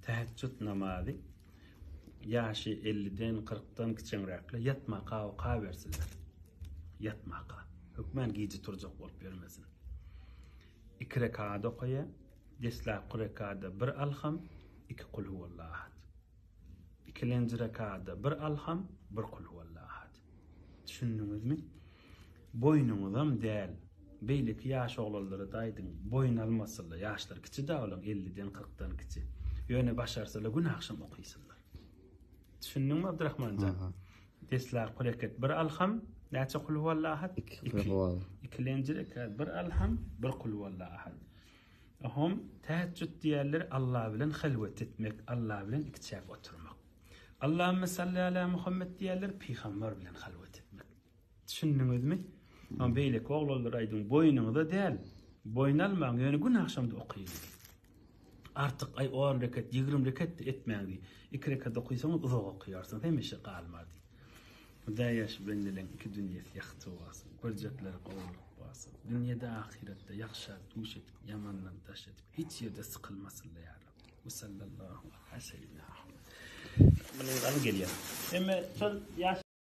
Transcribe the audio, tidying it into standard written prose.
Teheccüd namazı yaşı 50'den 40'tan kiçenrekle yatmaqa ve qa bersinler. Yatmaqa. Hükmen giyici turcak bolup bermesin. 2 rekat okuya, desla 2 rekada 1 alham, 2 kul huvallahu ahad. 2-nji rekada 1 alham, 1 kul huvallahu ahad. Düşündüňizmi? Boynunuzam däl. Beýleki ýaş oglary daýdyň. Boyun almasylar, ýaşlar kiçi da bolan 50'den 40'tan kiçi. Ýöne başarsalar gün akşam okuýsunlar. Düşündüňmi Abdurrahmanjan? Desla 2 rekat 1 alham, näçe kul huvallahu ahad? 2-nji rekat 1 alham, 1 kul huvallahu ahad. Ahom teheccüd diýerler Allah bilen halwet etmek, Allah bilen ikçäp oturmak. Allahumme salli ala Muhammed diýerler peýgamber bilen halwet etmek. Düşündüňizmi? Ama beýleki oglanlar aýdyň boýnuňyza däl. Boyun almaň, ýöne gün akşamda okuýun. Artık ay 10 rekat, 20 rekat etmäňdi. 2 rekat okuýsaň uzak okuýarsyň, hemişe galmardy. Hudaý ýaş bilen iki dünýesi ýakty bolsyn. Görjekler gowlup bolsyn. Dünýede ahirette ýakşy tuş etip, ýamandan taş etip, hiç ýerde sıkylmasynlar ýa Rabbi. Ve sallallahu aleyhi ve sellem. Bunu gelýär. Emme